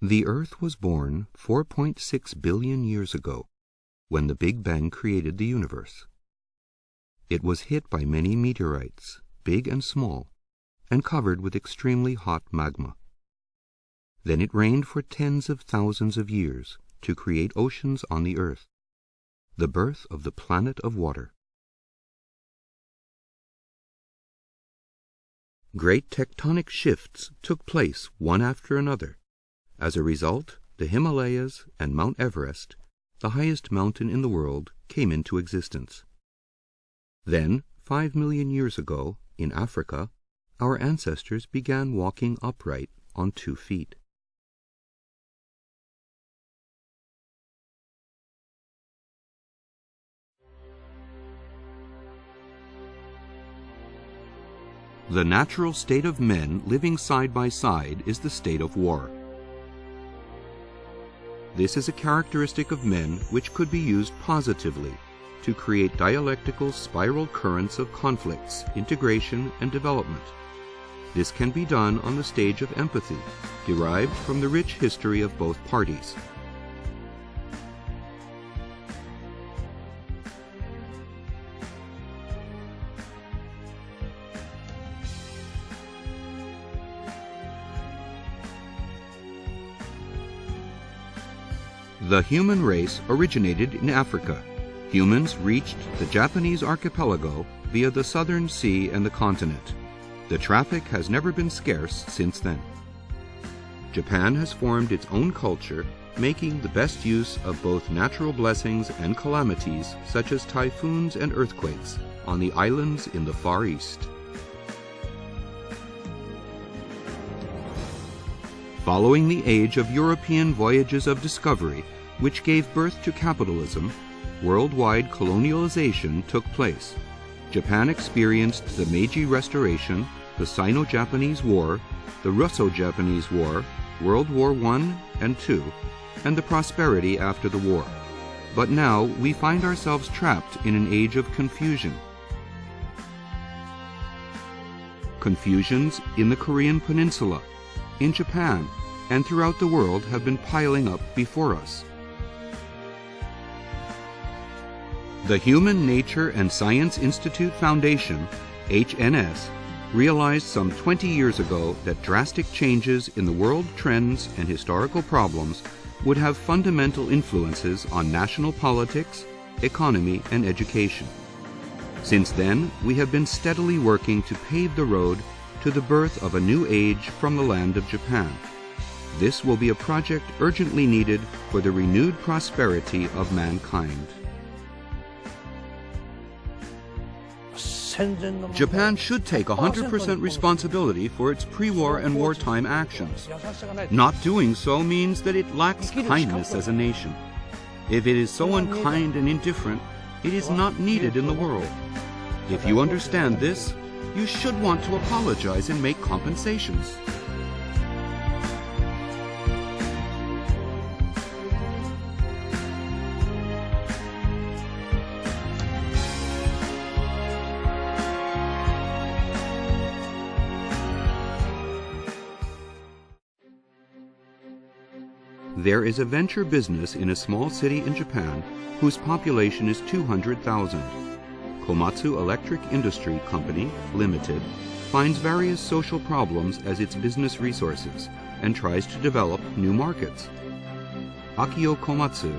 The Earth was born 4.6 billion years ago, when the Big Bang created the universe. It was hit by many meteorites, big and small, and covered with extremely hot magma. Then it rained for tens of thousands of years to create oceans on the Earth, the birth of the planet of water. Great tectonic shifts took place one after another. As a result, the Himalayas and Mount Everest, the highest mountain in the world, came into existence. Then, 5 million years ago, in Africa, our ancestors began walking upright on 2 feet. The natural state of men living side by side is the state of war. This is a characteristic of men which could be used positively to create dialectical spiral currents of conflicts, integration, and development. This can be done on the stage of empathy, derived from the rich history of both parties. The human race originated in Africa. Humans reached the Japanese archipelago via the southern sea and the continent. The traffic has never been scarce since then. Japan has formed its own culture, making the best use of both natural blessings and calamities such as typhoons and earthquakes on the islands in the Far East. Following the age of European voyages of discovery, which gave birth to capitalism, worldwide colonialization took place. Japan experienced the Meiji Restoration, the Sino-Japanese War, the Russo-Japanese War, World War I and II, and the prosperity after the war. But now we find ourselves trapped in an age of confusion. Confusions in the Korean Peninsula, in Japan, and throughout the world have been piling up before us. The Human Nature and Science Institute Foundation, HNS, realized some 20 years ago that drastic changes in the world trends and historical problems would have fundamental influences on national politics, economy, and education. Since then, we have been steadily working to pave the road to the birth of a new age from the land of Japan. This will be a project urgently needed for the renewed prosperity of mankind. Japan should take 100% responsibility for its pre-war and wartime actions. Not doing so means that it lacks kindness as a nation. If it is so unkind and indifferent, it is not needed in the world. If you understand this, you should want to apologize and make compensations. There is a venture business in a small city in Japan whose population is 200,000. Komatsu Electric Industry Company, Limited, finds various social problems as its business resources and tries to develop new markets. Akio Komatsu,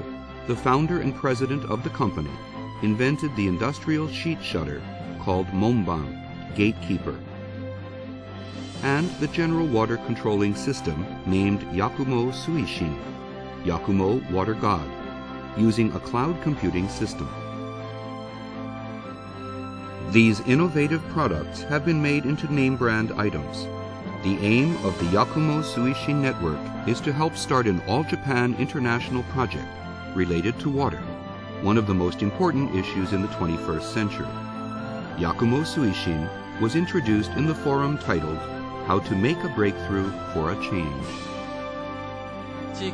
the founder and president of the company, invented the industrial sheet shutter called Monban, gatekeeper, and the general water controlling system named Yakumo Suishin, Yakumo Water God, using a cloud computing system. These innovative products have been made into name brand items. The aim of the Yakumo Suishin network is to help start an all-Japan international project related to water, one of the most important issues in the 21st century. Yakumo Suishin was introduced in the forum titled How to Make a Breakthrough for a Change.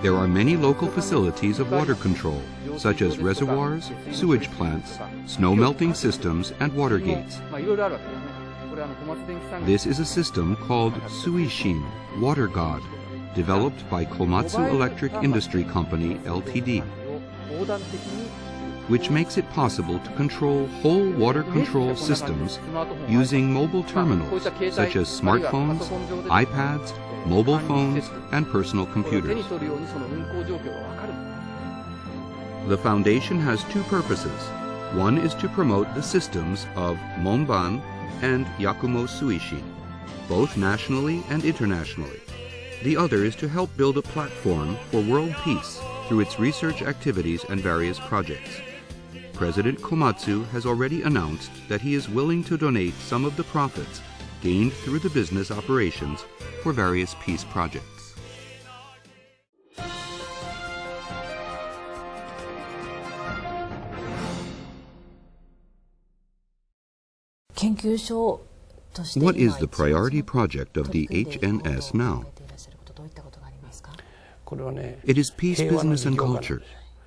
There are many local facilities of water control, such as reservoirs, sewage plants, snow melting systems, and water gates. This is a system called Suishin, Water God, developed by Komatsu Electric Industry Company Ltd, which makes it possible to control whole water control systems using mobile terminals such as smartphones, iPads, mobile phones, and personal computers. The foundation has two purposes. One is to promote the systems of Monban and Yakumo Suishi, both nationally and internationally. The other is to help build a platform for world peace through its research activities and various projects. President Komatsu has already announced that he is willing to donate some of the profits gained through the business operations for various peace projects. What is the priority project of the HNS now? It is peace, business, and culture.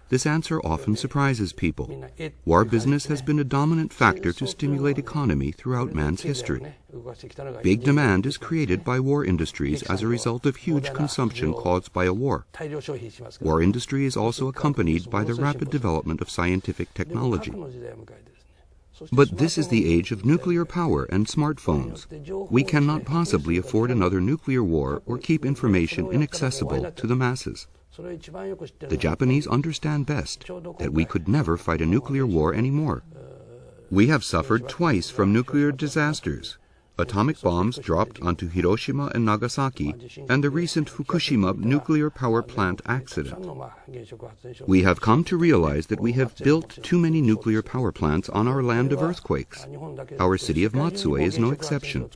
This answer often surprises people. War business has been a dominant factor to stimulate economy throughout man's history. Big demand is created by war industries as a result of huge consumption caused by a war. War industry is also accompanied by the rapid development of scientific technology. But this is the age of nuclear power and smartphones. We cannot possibly afford another nuclear war or keep information inaccessible to the masses. The Japanese understand best that we could never fight a nuclear war anymore. We have suffered twice from nuclear disasters: atomic bombs dropped onto Hiroshima and Nagasaki, and the recent Fukushima nuclear power plant accident. We have come to realize that we have built too many nuclear power plants on our land of earthquakes. Our city of Matsue is no exception.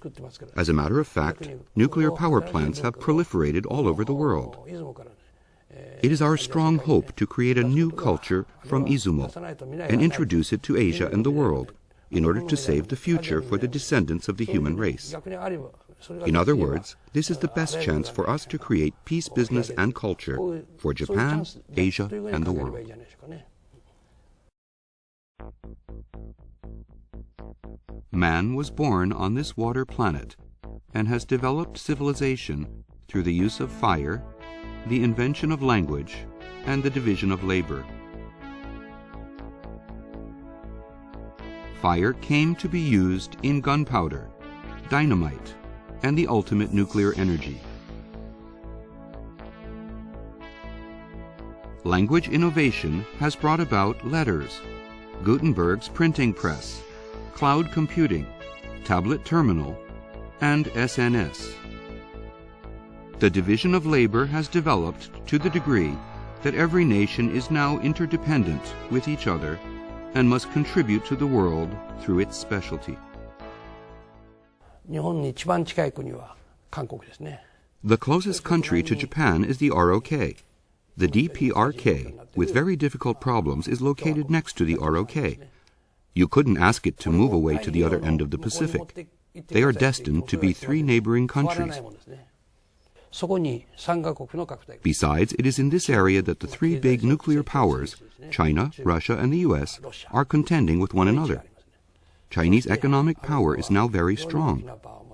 As a matter of fact, nuclear power plants have proliferated all over the world. It is our strong hope to create a new culture from Izumo and introduce it to Asia and the world, in order to save the future for the descendants of the human race. In other words, this is the best chance for us to create peace, business, and culture for Japan, Asia, and the world. Man was born on this water planet and has developed civilization through the use of fire, the invention of language, and the division of labor. Fire came to be used in gunpowder, dynamite, and the ultimate nuclear energy. Language innovation has brought about letters, Gutenberg's printing press, cloud computing, tablet terminal, and SNS. The division of labor has developed to the degree that every nation is now interdependent with each other and must contribute to the world through its specialty. The closest country to Japan is the ROK. The DPRK, with very difficult problems, is located next to the ROK. You couldn't ask it to move away to the other end of the Pacific. They are destined to be three neighboring countries. Besides, it is in this area that the three big nuclear powers, China, Russia, and the US, are contending with one another. Chinese economic power is now very strong,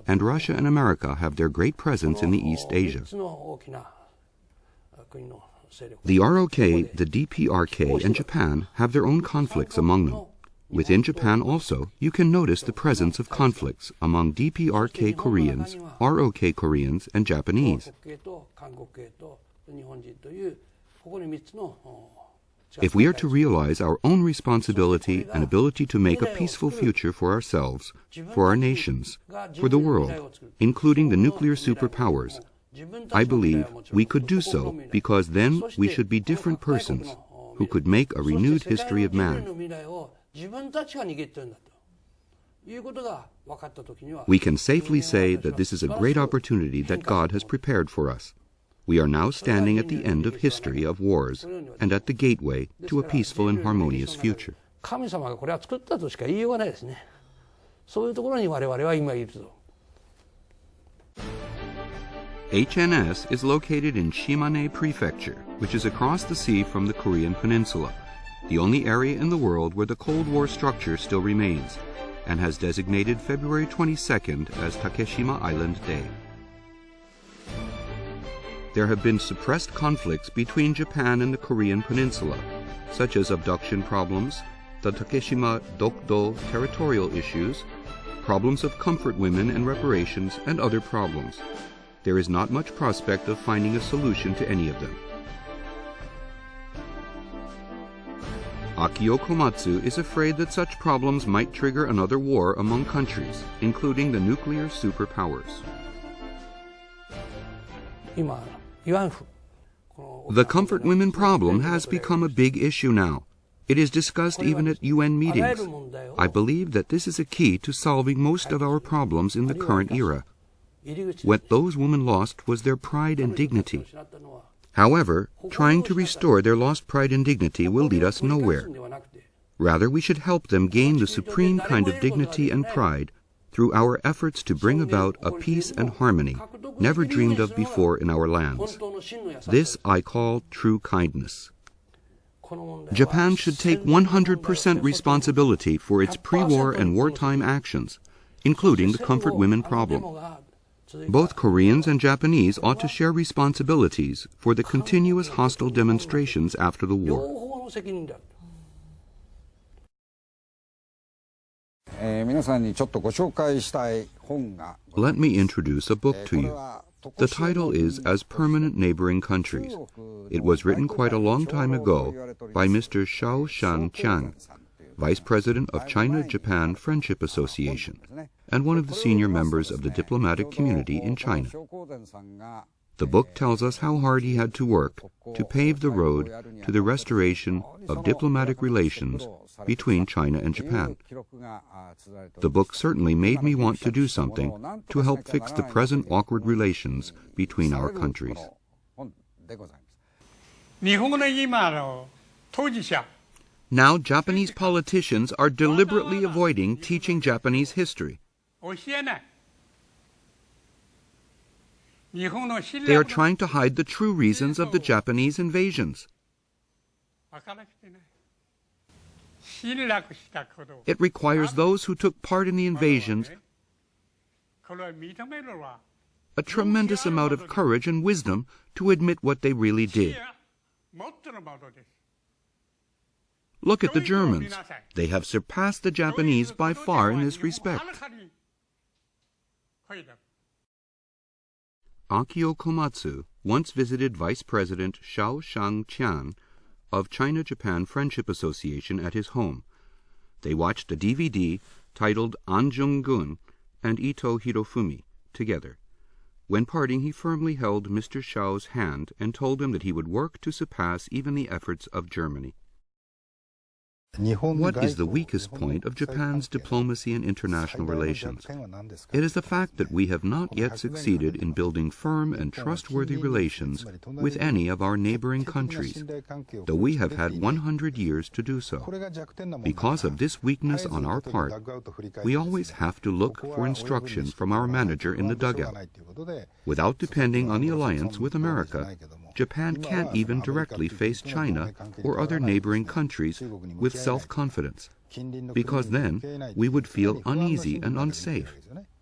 and Russia and America have their great presence in the East Asia. The ROK, the DPRK, and Japan have their own conflicts among them. Within Japan also, you can notice the presence of conflicts among DPRK Koreans, ROK Koreans, and Japanese. If we are to realize our own responsibility and ability to make a peaceful future for ourselves, for our nations, for the world, including the nuclear superpowers, I believe we could do so, because then we should be different persons who could make a renewed history of man. We can safely say that this is a great opportunity that God has prepared for us. We are now standing at the end of history of wars and at the gateway to a peaceful and harmonious future. HNS is located in Shimane Prefecture, which is across the sea from the Korean Peninsula, the only area in the world where the Cold War structure still remains, and has designated February 22nd as Takeshima Island Day. There have been suppressed conflicts between Japan and the Korean peninsula, such as abduction problems, the Takeshima Dokdo territorial issues, problems of comfort women and reparations, and other problems. There is not much prospect of finding a solution to any of them. Akio Komatsu is afraid that such problems might trigger another war among countries, including the nuclear superpowers. The comfort women problem has become a big issue now. It is discussed even at UN meetings. I believe that this is a key to solving most of our problems in the current era. What those women lost was their pride and dignity. However, trying to restore their lost pride and dignity will lead us nowhere. Rather, we should help them gain the supreme kind of dignity and pride through our efforts to bring about a peace and harmony never dreamed of before in our lands. This I call true kindness. Japan should take 100% responsibility for its pre-war and wartime actions, including the comfort women problem. Both Koreans and Japanese ought to share responsibilities for the continuous hostile demonstrations after the war. Let me introduce a book to you. The title is As Permanent Neighboring Countries. It was written quite a long time ago by Mr. Xiao Shan Qiang, Vice President of China-Japan Friendship Association, and one of the senior members of the diplomatic community in China. The book tells us how hard he had to work to pave the road to the restoration of diplomatic relations between China and Japan. The book certainly made me want to do something to help fix the present awkward relations between our countries. Now, Japanese politicians are deliberately avoiding teaching Japanese history. They are trying to hide the true reasons of the Japanese invasions. It requires those who took part in the invasions a tremendous amount of courage and wisdom to admit what they really did. Look at the Germans. They have surpassed the Japanese by far in this respect. Akio Komatsu once visited Vice President Xiao Shan Qiang of China-Japan Friendship Association at his home. They watched a DVD titled Anjung-gun and Ito Hirofumi together. When parting, he firmly held Mr. Xiao's hand and told him that he would work to surpass even the efforts of Germany. What is the weakest point of Japan's diplomacy and international relations? It is the fact that we have not yet succeeded in building firm and trustworthy relations with any of our neighboring countries, though we have had 100 years to do so. Because of this weakness on our part, we always have to look for instruction from our manager in the dugout. Without depending on the alliance with America, Japan can't even directly face China or other neighboring countries with self-confidence, because then we would feel uneasy and unsafe,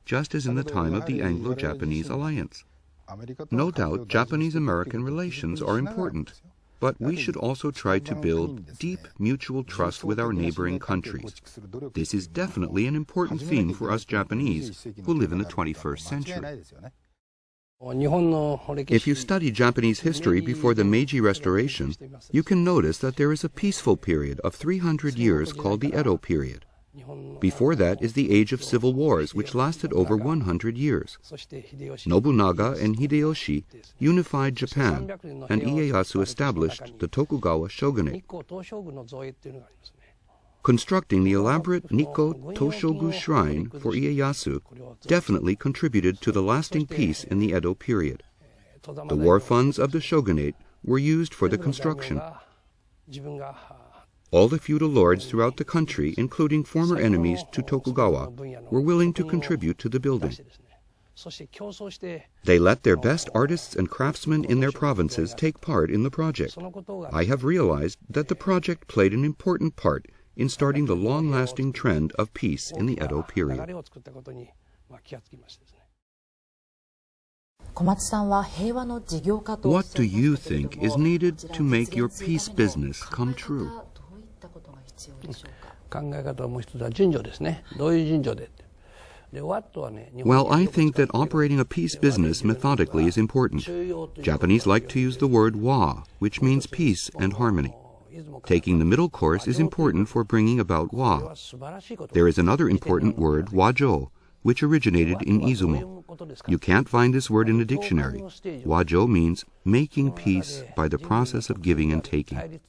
just as in the time of the Anglo-Japanese alliance. No doubt Japanese-American relations are important, but we should also try to build deep mutual trust with our neighboring countries. This is definitely an important theme for us Japanese who live in the 21st century. If you study Japanese history before the Meiji Restoration, you can notice that there is a peaceful period of 300 years called the Edo period. Before that is the age of civil wars, which lasted over 100 years. Nobunaga and Hideyoshi unified Japan, and Ieyasu established the Tokugawa shogunate. Constructing the elaborate Nikko Toshogu shrine for Ieyasu definitely contributed to the lasting peace in the Edo period. The war funds of the shogunate were used for the construction. All the feudal lords throughout the country, including former enemies to Tokugawa, were willing to contribute to the building. They let their best artists and craftsmen in their provinces take part in the project. I have realized that the project played an important part in starting the long-lasting trend of peace in the Edo period. What do you think is needed to make your peace business come true? 考え方もう一つは順序ですね。どういう順序で。Well, I think that operating a peace business methodically is important. Japanese like to use the word wa, which means peace and harmony. Taking the middle course is important for bringing about wa. There is another important word, wajo, which originated in Izumo. You can't find this word in a dictionary. Wajo means making peace by the process of giving and taking.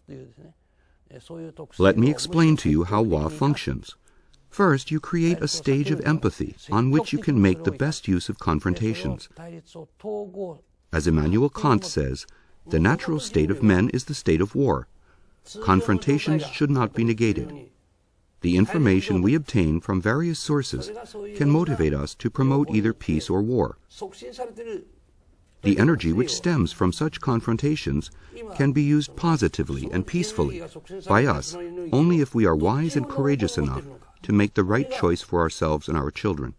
Let me explain to you how wa functions. First, you create a stage of empathy on which you can make the best use of confrontations. As Immanuel Kant says, the natural state of men is the state of war. Confrontations should not be negated. The information we obtain from various sources can motivate us to promote either peace or war. The energy which stems from such confrontations can be used positively and peacefully by us only if we are wise and courageous enough to make the right choice for ourselves and our children.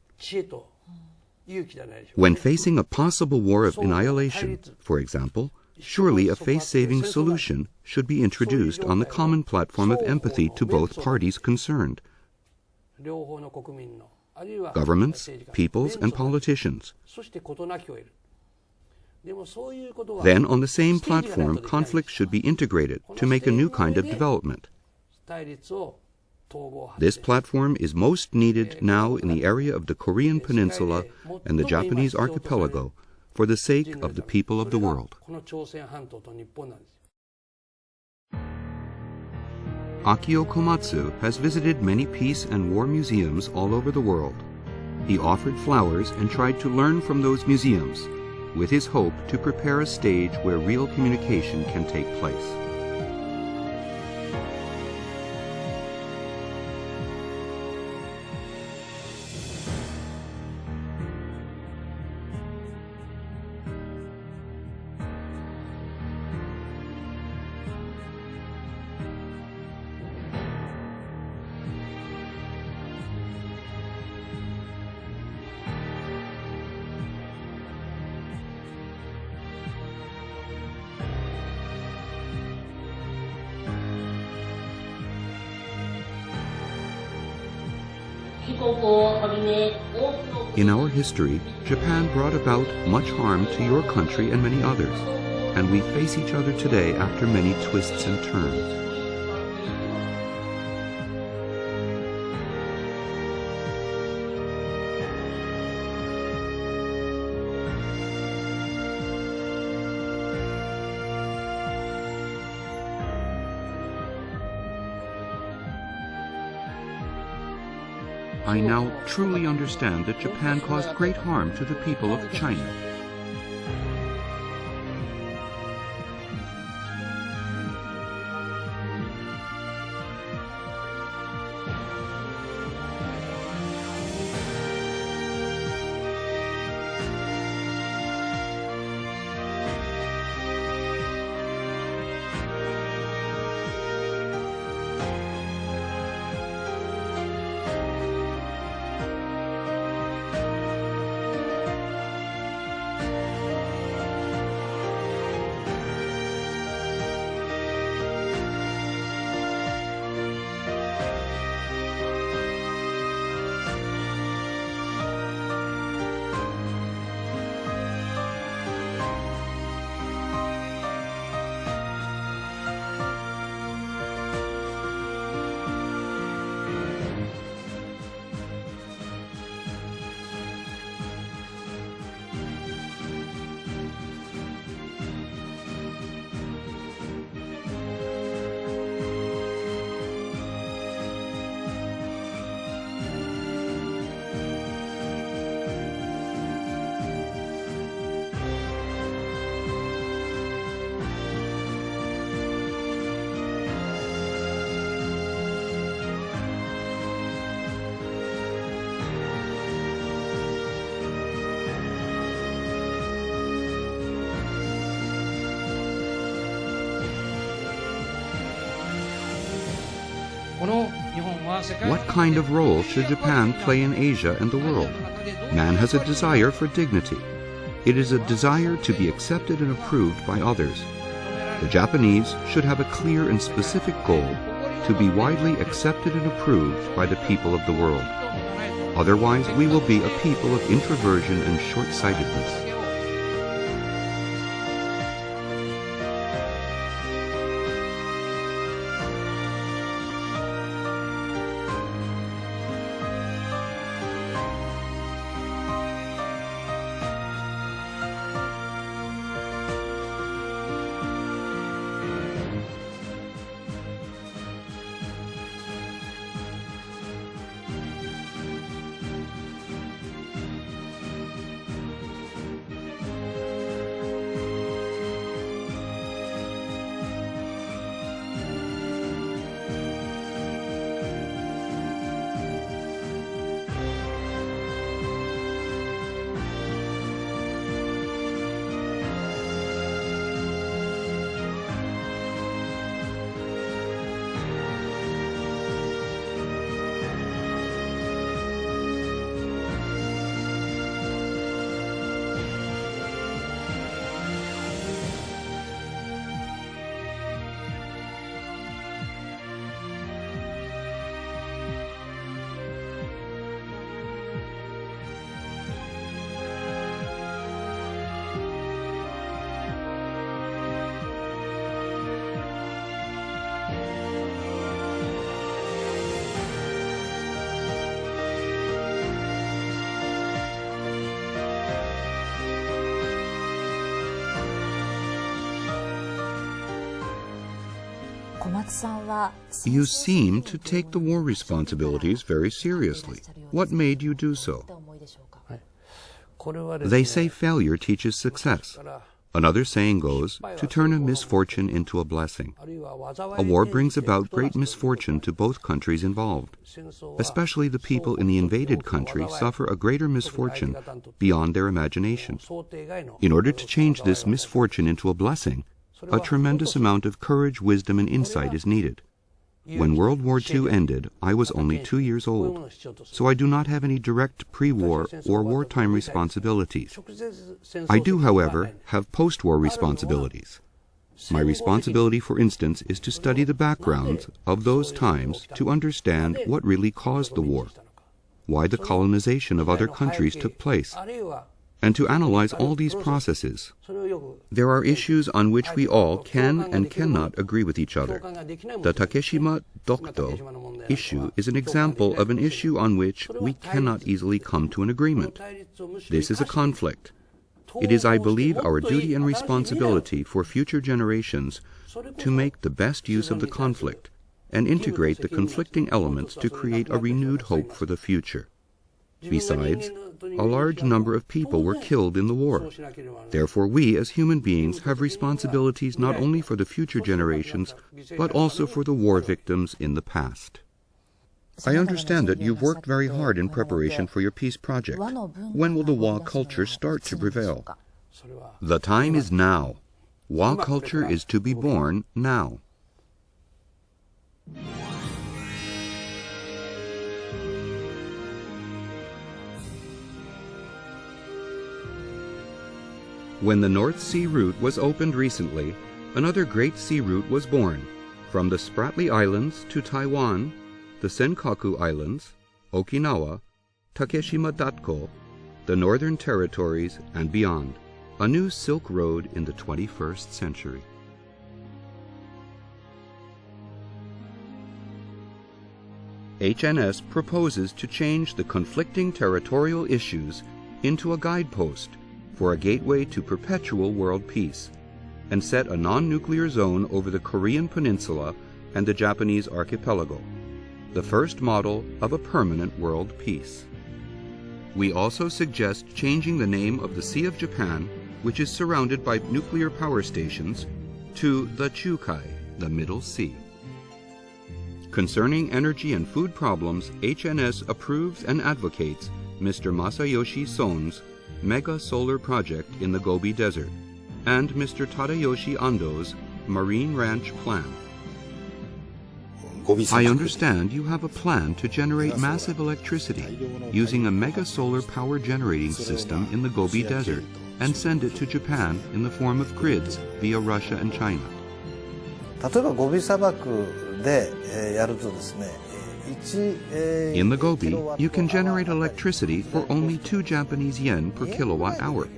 When facing a possible war of annihilation, for example, surely a face-saving solution should be introduced on the common platform of empathy to both parties concerned. Governments, peoples, and politicians. Then, on the same platform, conflict should be integrated to make a new kind of development. This platform is most needed now in the area of the Korean Peninsula and the Japanese archipelago for the sake of the people of the world. Akio Komatsu has visited many peace and war museums all over the world. He offered flowers and tried to learn from those museums, with his hope to prepare a stage where real communication can take place. In our history, Japan brought about much harm to your country and many others, and we face each other today after many twists and turns. I now truly understand that Japan caused great harm to the people of China. What kind of role should Japan play in Asia and the world? Man has a desire for dignity. It is a desire to be accepted and approved by others. The Japanese should have a clear and specific goal to be widely accepted and approved by the people of the world. Otherwise, we will be a people of introversion and short-sightedness. You seem to take the war responsibilities very seriously. What made you do so? They say failure teaches success. Another saying goes, to turn a misfortune into a blessing. A war brings about great misfortune to both countries involved. Especially the people in the invaded country suffer a greater misfortune beyond their imagination. In order to change this misfortune into a blessing, a tremendous amount of courage, wisdom, and insight is needed. When World War II ended, I was only 2 years old, so I do not have any direct pre-war or wartime responsibilities. I do, however, have post-war responsibilities. My responsibility, for instance, is to study the backgrounds of those times to understand what really caused the war, why the colonization of other countries took place, and to analyze all these processes. There are issues on which we all can and cannot agree with each other. The Takeshima Dokdo issue is an example of an issue on which we cannot easily come to an agreement. This is a conflict. It is, I believe, our duty and responsibility for future generations to make the best use of the conflict and integrate the conflicting elements to create a renewed hope for the future. Besides, a large number of people were killed in the war. Therefore, we as human beings have responsibilities not only for the future generations, but also for the war victims in the past. I understand that you've worked very hard in preparation for your peace project. When will the Wa culture start to prevail? The time is now. Wa culture is to be born now. When the North Sea route was opened recently, another great sea route was born, from the Spratly Islands to Taiwan, the Senkaku Islands, Okinawa, Takeshima Datko, the Northern Territories, and beyond. A new Silk Road in the 21st century. HNS proposes to change the conflicting territorial issues into a guidepost for a gateway to perpetual world peace, and set a non-nuclear zone over the Korean Peninsula and the Japanese archipelago, the first model of a permanent world peace. We also suggest changing the name of the Sea of Japan, which is surrounded by nuclear power stations, to the Chukai, the Middle Sea. Concerning energy and food problems, HNS approves and advocates Mr. Masayoshi Son's mega solar project in the Gobi Desert, and Mr. Tadayoshi Ando's Marine Ranch plan. I understand you have a plan to generate massive electricity using a mega solar power generating system in the Gobi Desert and send it to Japan in the form of grids via Russia and China. 例えばゴビ砂漠でやるとですね、In the Gobi, you can generate electricity for only 2 Japanese yen per kilowatt hour.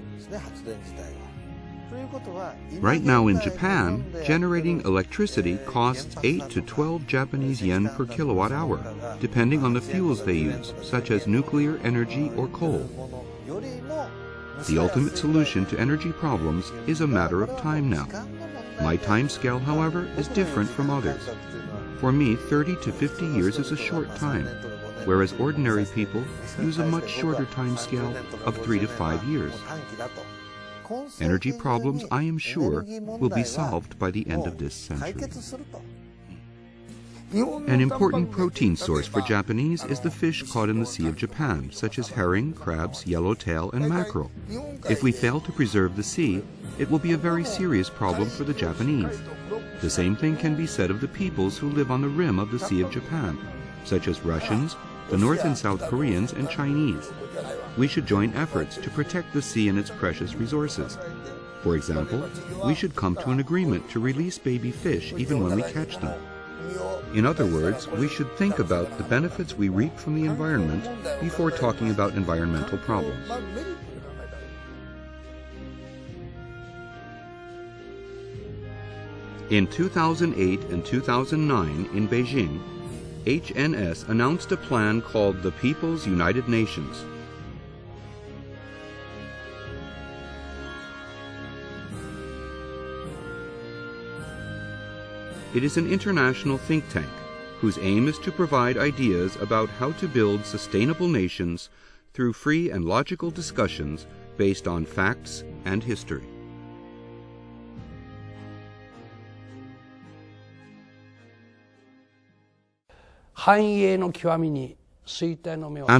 Right now in Japan, generating electricity costs 8 to 12 Japanese yen per kilowatt hour, depending on the fuels they use, such as nuclear energy or coal. The ultimate solution to energy problems is a matter of time now. My time scale, however, is different from others. For me, 30 to 50 years is a short time, whereas ordinary people use a much shorter time scale of 3 to 5 years. Energy problems, I am sure, will be solved by the end of this century. An important protein source for Japanese is the fish caught in the Sea of Japan, such as herring, crabs, yellowtail, and mackerel. If we fail to preserve the sea, it will be a very serious problem for the Japanese. The same thing can be said of the peoples who live on the rim of the Sea of Japan, such as Russians, the North and South Koreans, and Chinese. We should join efforts to protect the sea and its precious resources. For example, we should come to an agreement to release baby fish even when we catch them. In other words, we should think about the benefits we reap from the environment before talking about environmental problems. In 2008 and 2009 in Beijing, HNS announced a plan called the People's United Nations. It is an international think tank whose aim is to provide ideas about how to build sustainable nations through free and logical discussions based on facts and history. An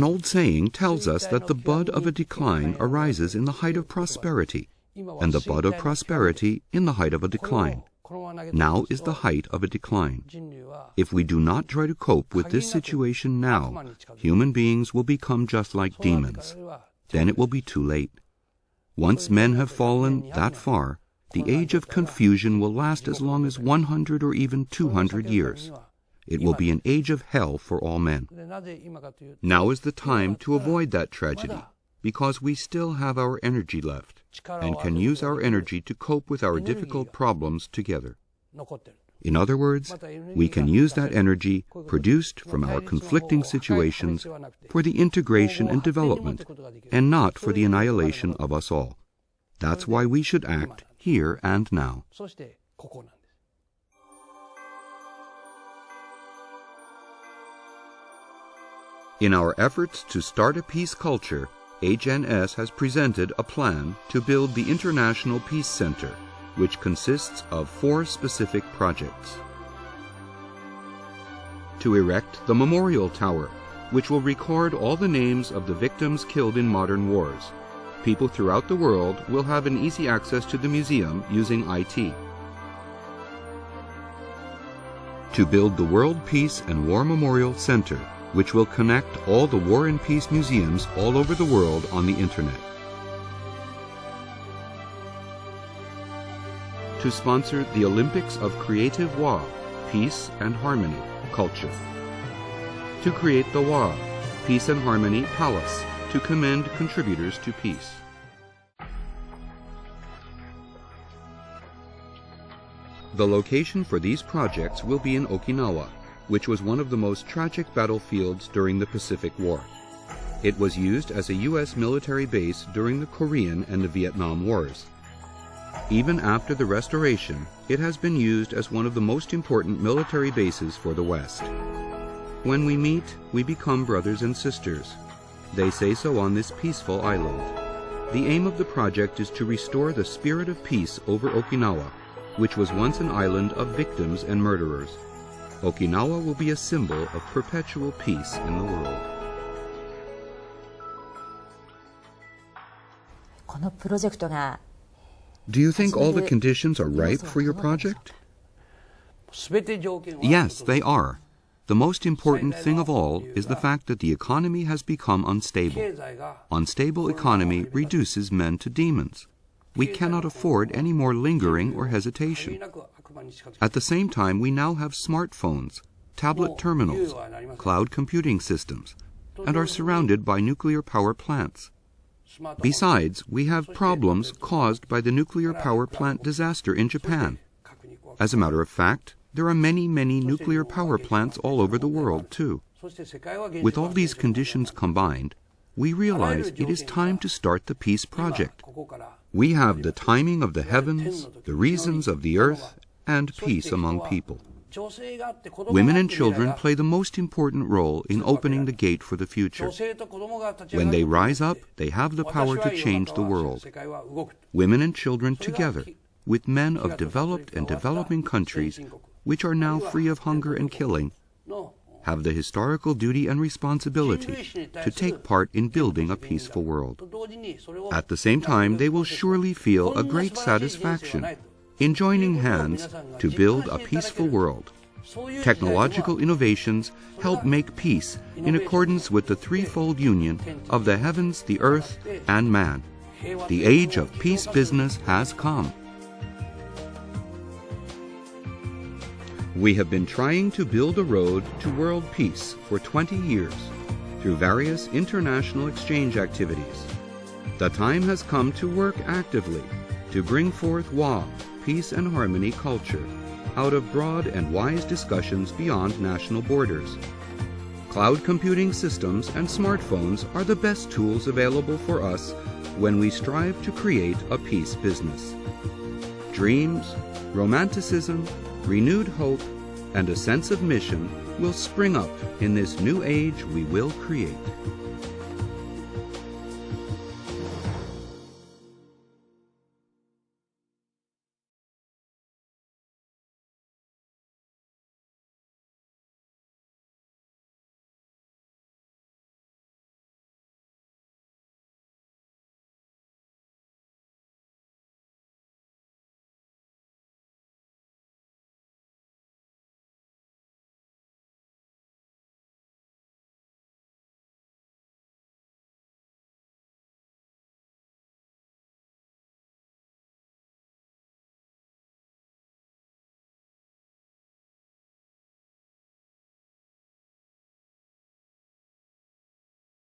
old saying tells us that the bud of a decline arises in the height of prosperity, and the bud of prosperity in the height of a decline. Now is the height of a decline. If we do not try to cope with this situation now, human beings will become just like demons. Then it will be too late. Once men have fallen that far, the age of confusion will last as long as 100 or even 200 years. It will be an age of hell for all men. Now is the time to avoid that tragedy, because we still have our energy left and can use our energy to cope with our difficult problems together. In other words, we can use that energy produced from our conflicting situations for the integration and development, and not for the annihilation of us all. That's why we should act here and now. In our efforts to start a peace culture, HNS has presented a plan to build the International Peace Center, which consists of 4 specific projects. To erect the Memorial Tower, which will record all the names of the victims killed in modern wars. People throughout the world will have an easy access to the museum using IT. To build the World Peace and War Memorial Center, which will connect all the War and Peace museums all over the world on the Internet. To sponsor the Olympics of Creative Wa, Peace and Harmony, Culture. To create the Wa, Peace and Harmony Palace, to commend contributors to peace. The location for these projects will be in Okinawa, which was one of the most tragic battlefields during the Pacific War. It was used as a U.S. military base during the Korean and the Vietnam Wars. Even after the restoration, it has been used as one of the most important military bases for the West. When we meet, we become brothers and sisters. They say so on this peaceful island. The aim of the project is to restore the spirit of peace over Okinawa, which was once an island of victims and murderers. Okinawa will be a symbol of perpetual peace in the world. Do you think all the conditions are ripe for your project? Yes, they are. The most important thing of all is the fact that the economy has become unstable. Unstable economy reduces men to demons. we cannot afford any more lingering or hesitation. At the same time, we now have smartphones, tablet terminals, cloud computing systems, and are surrounded by nuclear power plants. Besides, we have problems caused by the nuclear power plant disaster in Japan. As a matter of fact, there are many nuclear power plants all over the world, too. With all these conditions combined, we realize it is time to start the peace project. We have the timing of the heavens, the reasons of the earth, and peace among people. Women and children play the most important role in opening the gate for the future. When they rise up, they have the power to change the world. Women and children together, with men of developed and developing countries, which are now free of hunger and killing, have the historical duty and responsibility to take part in building a peaceful world. At the same time, they will surely feel a great satisfaction in joining hands to build a peaceful world. Technological innovations help make peace in accordance with the threefold union of the heavens, the earth, and man. The age of peace business has come. We have been trying to build a road to world peace for 20 years through various international exchange activities. The time has come to work actively to bring forth Wa, peace and harmony culture, out of broad and wise discussions beyond national borders. Cloud computing systems and smartphones are the best tools available for us when we strive to create a peace business. Dreams, romanticism, renewed hope, and a sense of mission will spring up in this new age we will create.